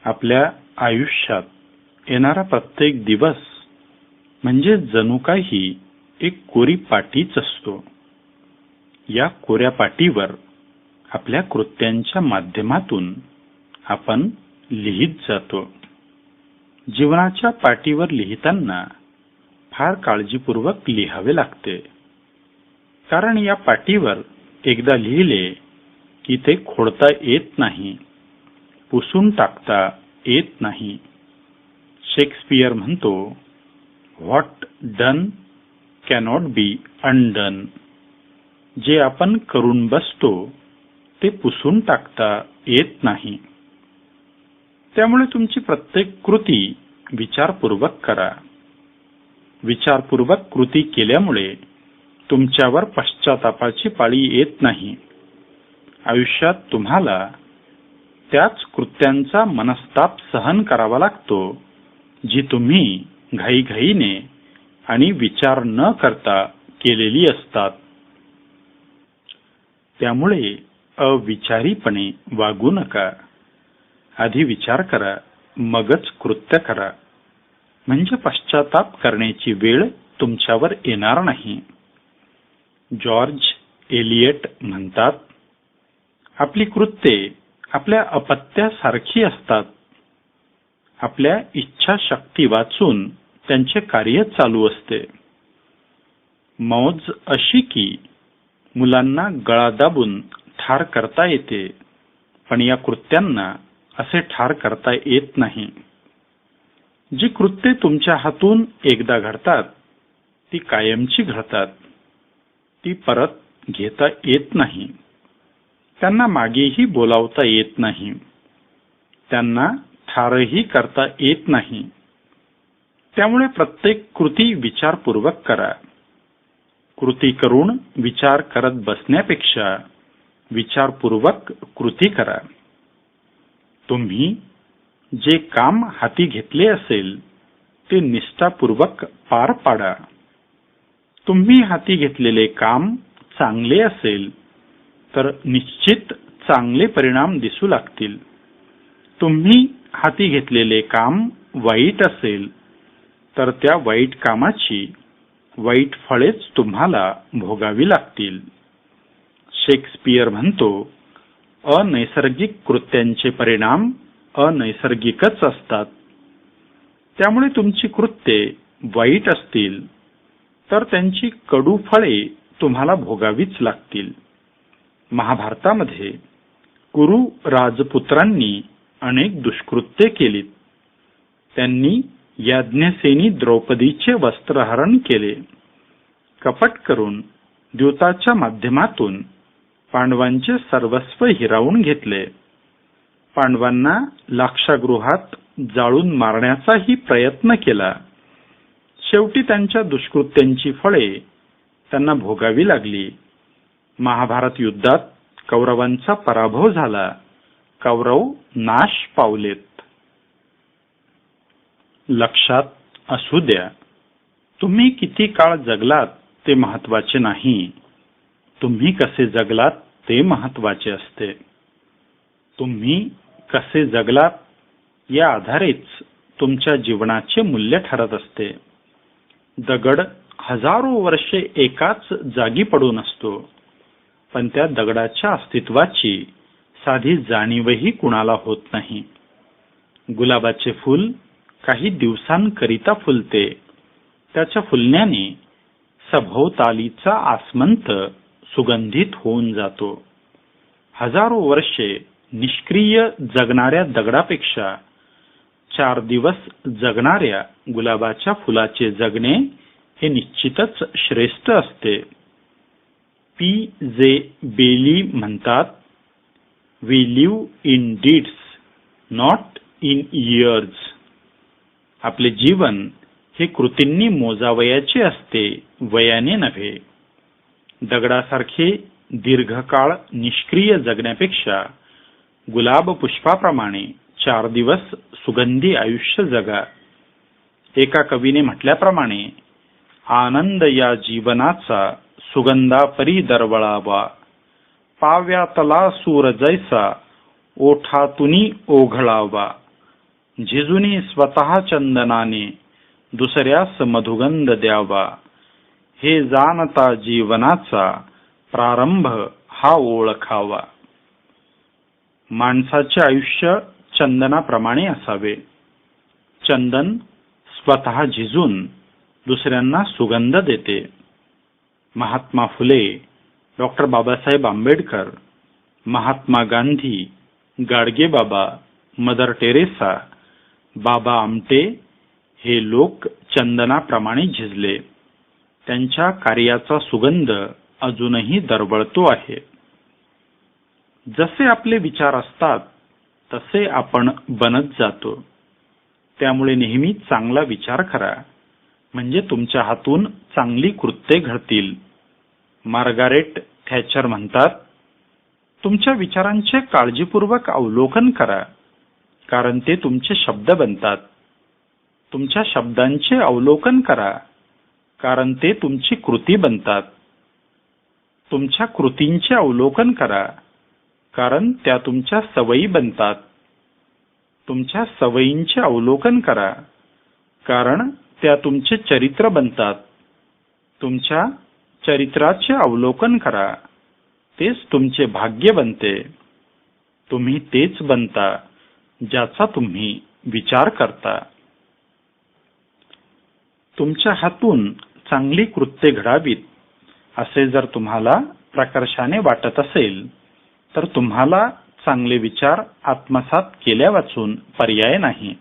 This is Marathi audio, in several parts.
आपल्या आयुष्यात येणारा प्रत्येक दिवस म्हणजे जणू काही एक कोरी पाटीच असतो. या कोऱ्या पाटीवर आपल्या कृत्यांच्या माध्यमातून आपण लिहित जातो. जीवनाच्या पाटीवर लिहिताना फार काळजीपूर्वक लिहावे लागते, कारण या पाटीवर एकदा लिहिले की ते खोडता येत नाही, पुसून टाकता येत नाही. शेक्सपियर म्हणतो, what done cannot be undone. जे आपण करून बसतो ते पुसून टाकता येत नाही. त्यामुळे तुमची प्रत्येक कृती विचारपूर्वक करा. विचारपूर्वक कृती केल्यामुळे तुमच्यावर पश्चातापाची पाळी येत नाही. आयुष्यात तुम्हाला त्याच कृत्यांचा मनस्ताप सहन करावा लागतो जी तुम्ही घाईघाईने आणि विचार न करता केलेली असतात. त्यामुळे अविचारीपणे वागू नका. आधी विचार करा, मगच कृत्य करा, म्हणजे पश्चाताप करण्याची वेळ तुमच्यावर येणार नाही. जॉर्ज एलियट म्हणतात, आपली कृत्ये आपल्या अपत्यासारखी असतात. आपल्या इच्छाशक्ती वाचून त्यांचे कार्य चालू असते. मौज अशी की मुलांना गळा दाबून ठार करता येते, पण या कृत्यांना असे ठार करता येत नाही. जी कृत्ये तुमच्या हातून एकदा घडतात ती कायमची घडतात. ती परत घेता येत नाही. त्यांना मागेही बोलावता येत नाही. त्यांना ठारही करता येत नाही. त्यामुळे प्रत्येक कृती विचारपूर्वक करा. कृती करून विचार करत बसण्यापेक्षा विचारपूर्वक कृती करा. तुम्ही जे काम हाती घेतले असेल ते निष्ठापूर्वक पार पाडा. तुम्ही हाती घेतलेले काम चांगले असेल तर निश्चित चांगले परिणाम दिसू लागतील. तुम्ही हाती घेतलेले काम वाईट असेल तर त्या वाईट कामाची वाईट फळेच तुम्हाला भोगावी लागतील. शेक्सपियर म्हणतो, अनैसर्गिक कृत्यांचे परिणाम अनैसर्गिकच असतात. त्यामुळे तुमची कृत्ये वाईट असतील तर त्यांची कडू फळे तुम्हाला भोगावीच लागतील. महाभारतामध्ये कुरु राजपुत्रांनी अनेक दुष्कृत्ये केलीत. त्यांनी याज्ञसेनी द्रौपदीचे वस्त्रहरण केले. कपट करून द्यूताच्या माध्यमातून पांडवांचे सर्वस्व हिरावून घेतले. पांडवांना लाक्षागृहात जाळून मारण्याचाही प्रयत्न केला. शेवटी त्यांच्या दुष्कृत्यांची फळे त्यांना भोगावी लागली. महाभारत युद्धात कौरवांचा पराभव झाला. कौरव नाश पावलेत. लक्षात असू द्या, तुम्ही किती काळ जगलात ते महत्वाचे नाही, तुम्ही कसे जगलात ते महत्वाचे असते. तुम्ही कसे जगलात या आधारेच तुमच्या जीवनाचे मूल्य ठरत असते. दगड हजारो वर्षे एकाच जागी पडून असतो, पण त्या दगडाच्या अस्तित्वाची साधी जाणीवही कुणाला होत नाही. गुलाबाचे फूल काही दिवसांकरिता फुलते. त्याच्या फुलण्याने सभोवतालीचा आसमंत सुगंधित होऊन जातो. हजारो वर्षे निष्क्रिय जगणाऱ्या दगडापेक्षा 4 दिवस जगणाऱ्या गुलाबाच्या फुलाचे जगणे हे निश्चितच श्रेष्ठ असते. P.J. बेली म्हणतात, we live in deeds not in years. आपले जीवन हे कृतींनी मोजावयाचे असते, वयाने नव्हे. दगडासारखे दीर्घकाळ निष्क्रिय जगण्यापेक्षा गुलाब पुष्पाप्रमाणे 4 दिवस सुगंधी आयुष्य जगा. एका कवीने म्हटल्याप्रमाणे, आनंद या जीवनाचा सुगंधापरी दरवळावा, पाव्यातला सूर जैसा ओठातुनी ओघळावा, झिजुनी स्वतः चंदनाने दुसऱ्यास मधुगंध द्यावा, हे जाणता जीवनाचा प्रारंभ हा ओळखावा. माणसाचे आयुष्य चंदनाप्रमाणे असावे. चंदन स्वतः झिजून दुसऱ्यांना सुगंध देते. Mahatma Phule, doctor Babasaheb Ambedkar, Mahatma Gandhi, Gadge Baba, mother Teresa, Baba Amte हे लोक चंदनाप्रमाणे झिजले. त्यांच्या कार्याचा सुगंध अजूनही दरवळतो आहे. जसे आपले विचार असतात तसे आपण बनत जातो. त्यामुळे नेहमी चांगला विचार करा, म्हणजे तुमच्या हातून चांगली कृत्ये घडतील. मार्गारेट थॅचर म्हणतात, तुमच्या विचारांचे काळजीपूर्वक अवलोकन करा, कारण ते तुमचे शब्द बनतात. तुमच्या शब्दांचे अवलोकन करा, कारण ते तुमची कृती बनतात. तुमच्या कृतींचे अवलोकन करा, कारण त्या तुमच्या सवयी बनतात. तुमच्या सवयींचे अवलोकन करा, कारण त्या तुमचे चरित्र बनतात. तुमच्या चरित्राचे अवलोकन करा, तेच तुमचे भाग्य बनते. तुम्ही तेच बनता ज्याचा तुम्ही विचार करता. तुमच्या हातून चांगली कृत्ये घडावीत असे जर तुम्हाला प्रकर्षाने वाटत असेल तर तुम्हाला चांगले विचार आत्मसात केल्यावाचून पर्याय नाही.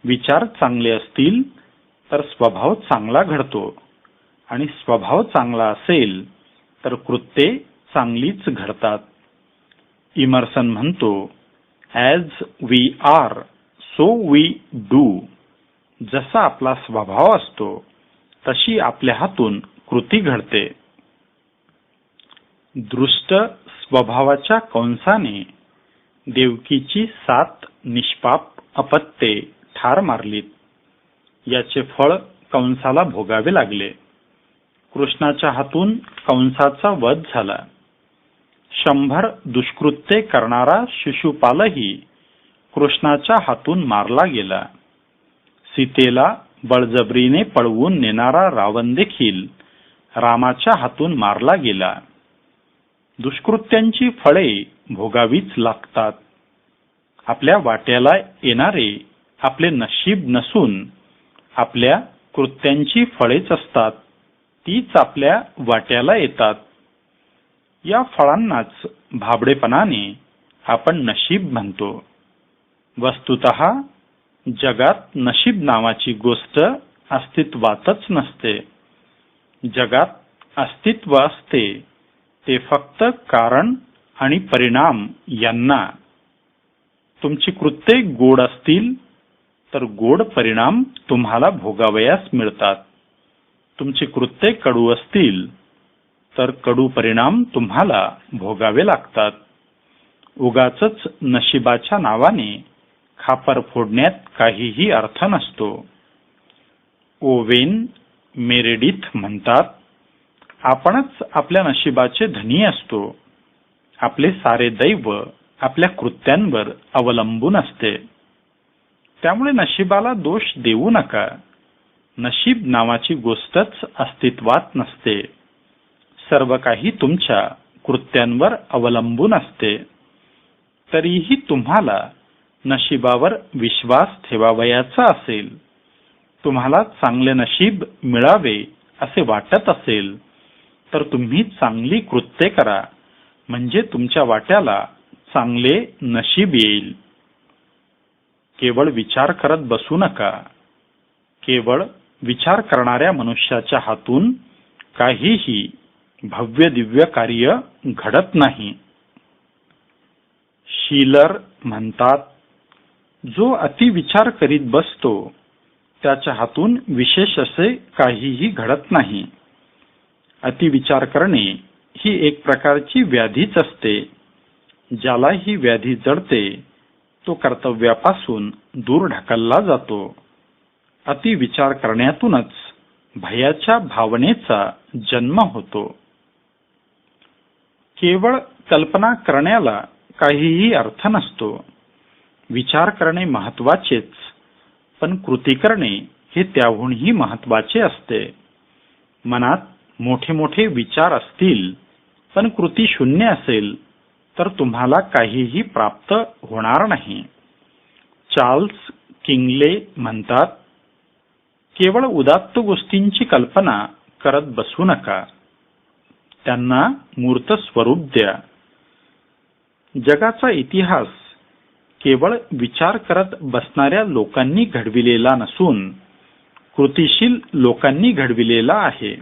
विचार चांगले असतील तर स्वभाव चांगला घडतो, आणि स्वभाव चांगला असेल तर कृत्ये चांगलीच घडतात. इमर्सन म्हणतो, as we are so we do. जसा आपला स्वभाव असतो तशी आपल्या हातून कृती घडते. दृष्ट स्वभावाच्या कंसाने देवकीची 7 निष्पाप अपत्ये ठार मारलीत. याचे फळ कंसाला भोगावे लागले. कृष्णाच्या हातून कंसाचा वध झाला. 100 दुष्कृत्ये करणारा शिशुपालही कृष्णाच्या हातून मारला गेला. सीतेला बळजबरीने पळवून नेणारा रावण देखील रामाच्या हातून मारला गेला. दुष्कृत्यांची फळे भोगावीच लागतात. आपल्या वाट्याला येणारे आपले नशीब नसून आपल्या कृत्यांची फळेच असतात. तीच आपल्या वाट्याला येतात. या फळांनाच भाबडेपणाने आपण नशीब म्हणतो. वस्तुतः जगात नशीब नावाची गोष्ट अस्तित्वातच नसते. जगात अस्तित्व असते ते फक्त कारण आणि परिणाम यांना. तुमची कृत्ये गोड असतील तर गोड परिणाम तुम्हाला भोगावयास मिळतात. तुमची कृत्ये कडू असतील तर कडू परिणाम तुम्हाला भोगावे लागतात. उगाचच नशिबाच्या नावाने खापर फोडण्यात काहीही अर्थ नसतो. ओवेन मेरेडिथ म्हणतात, आपणच आपल्या नशिबाचे धनी असतो. आपले सारे दैव आपल्या कृत्यांवर अवलंबून असते. त्यामुळे नशिबाला दोष देऊ नका. नशीब नावाची गोष्टच अस्तित्वात नसते. सर्व काही तुमच्या कृत्यांवर अवलंबून असते. तरीही तुम्हाला नशिबावर विश्वास ठेवावयाचा असेल, तुम्हाला चांगले नशीब मिळावे असे वाटत असेल तर तुम्ही चांगली कृत्ये करा, म्हणजे तुमच्या वाट्याला चांगले नशीब येईल. केवळ विचार करत बसू नका. केवळ विचार करणाऱ्या मनुष्याच्या हातून काहीही भव्य दिव्य कार्य घडत नाही. शीलर म्हणतात, जो अति विचार करीत बसतो त्याच्या हातून विशेष असे काहीही घडत नाही. अति विचार करणे ही एक प्रकारची व्याधीच असते. ज्याला ही व्याधी जडते तो कर्तव्यापासून दूर ढकलला जातो. अति विचार करण्यातूनच भयाच्या भावनेचा जन्म होतो. केवळ कल्पना करण्याला काहीही अर्थ नसतो. विचार करणे महत्वाचेच, पण कृती करणे हे त्याहूनही महत्वाचे असते. मनात मोठे मोठे विचार असतील पण कृती शून्य असेल तर तुम्हाला काहीही प्राप्त होणार नाही. चार्ल्स किंगले म्हणतात, केवळ उदात्त गोष्टींची कल्पना करत बसू नका, त्यांना मूर्त स्वरूप द्या. जगाचा इतिहास केवळ विचार करत बसणाऱ्या लोकांनी घडविलेला नसून कृतिशील लोकांनी घडविलेला आहे.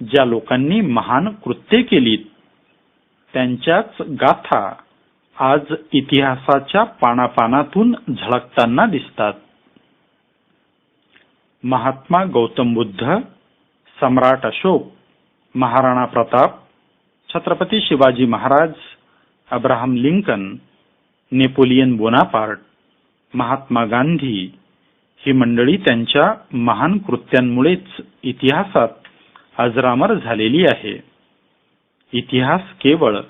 ज्या लोकांनी महान कृत्ये केलीत त्यांच्याच गाथा आज इतिहासाच्या पानापानातून झळकताना दिसतात. महात्मा गौतम बुद्ध, सम्राट Ashok, Maharana Pratap, Chhatrapati Shivaji Maharaj, Abraham Lincoln, Napoleon Bonaparte, Mahatma Gandhi ही मंडळी त्यांच्या महान कृत्यांमुळेच इतिहासात अजरामर झालेली आहे. इतिहास केवळ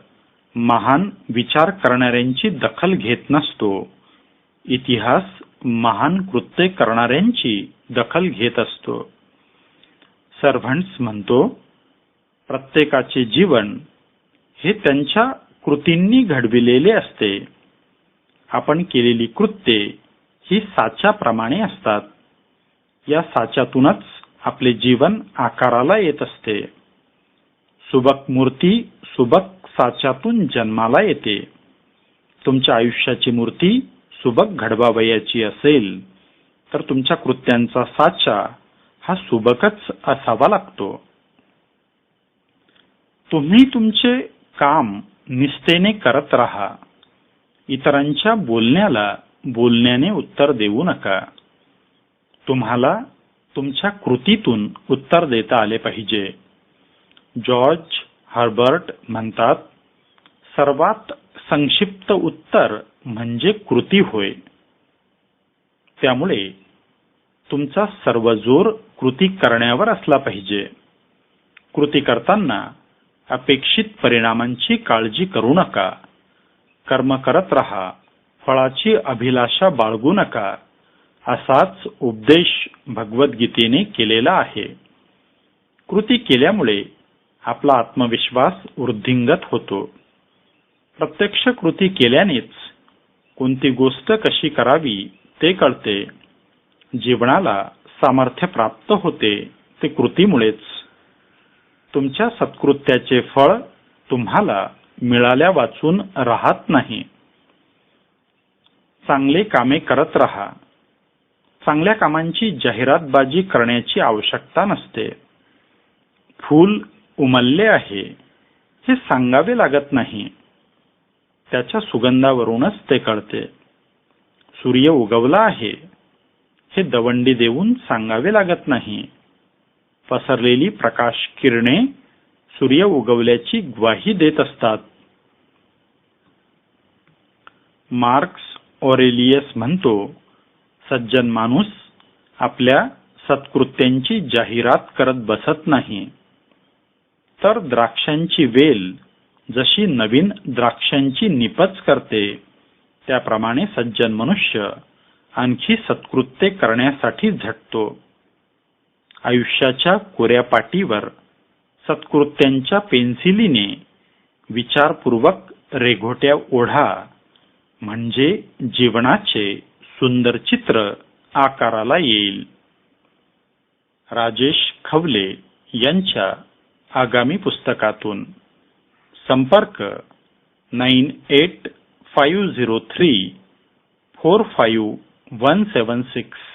महान विचार करणाऱ्यांची दखल घेत नसतो, इतिहास महान कृत्ये करणाऱ्यांची दखल घेत असतो. सर्व्हंट्स म्हणतो, प्रत्येकाचे जीवन हे त्यांच्या कृतींनी घडविलेले असते. आपण केलेली कृत्ये ही साच्याप्रमाणे असतात. या साच्यातूनच आपले जीवन आकाराला येत असते. सुबक मूर्ती सुबक साच्यातून जन्माला येते. तुमच्या आयुष्याची मूर्ती सुबक घडवावयाची असेल तर तुमच्या कृत्यांचा साचा हा सुबकच असावा लागतो. तुम्ही तुमचे काम निष्ठेने करत राहा. इतरांच्या बोलण्याला बोलण्याने उत्तर देऊ नका. तुम्हाला तुमच्या कृतीतून उत्तर देता आले पाहिजे. जॉर्ज हर्बर्ट म्हणतात, सर्वात संक्षिप्त उत्तर म्हणजे कृती होय. त्यामुळे तुमचा सर्व जोर कृती करण्यावर असला पाहिजे. कृती करताना अपेक्षित परिणामांची काळजी करू नका. कर्म करत राहा, फळाची अभिलाषा बाळगू नका, असाच उपदेश भगवद्गीतेने केलेला आहे. कृती केल्यामुळे आपला आत्मविश्वास वृद्धिंगत होतो. प्रत्यक्ष कृती केल्यानेच कोणती गोष्ट कशी करावी ते कळते. जीवनाला सामर्थ्य प्राप्त होते ते कृतीमुळेच. तुमच्या सत्कृत्याचे फळ तुम्हाला मिळाल्या वाचून राहत नाही. चांगले कामे करत राहा. चांगल्या कामांची जाहिरातबाजी करण्याची आवश्यकता नसते. फूल उमलले आहे हे सांगावे लागत नाही, त्याच्या सुगंधावरूनच ते कळते. सूर्य उगवला आहे हे दवंडी देऊन सांगावे लागत नाही, पसरलेली प्रकाश किरणे सूर्य उगवल्याची ग्वाही देत असतात. मार्क्स ऑरेलियस म्हणतो, सज्जन माणूस आपल्या सत्कृत्यांची जाहिरात करत बसत नाही, तर द्राक्षांची वेल जशी नवीन द्राक्षांची निपच करते त्याप्रमाणे सज्जन मनुष्य आणखी सत्कृत्ये करण्यासाठी झटतो. आयुष्याच्या कोऱ्या पाटीवर सत्कृत्यांच्या पेन्सिलीने विचारपूर्वक रेघोट्या ओढा, म्हणजे जीवनाचे सुंदर चित्र आकाराला येईल. राजेश खवले यांच्या आगामी पुस्तकातून. संपर्क 9850345176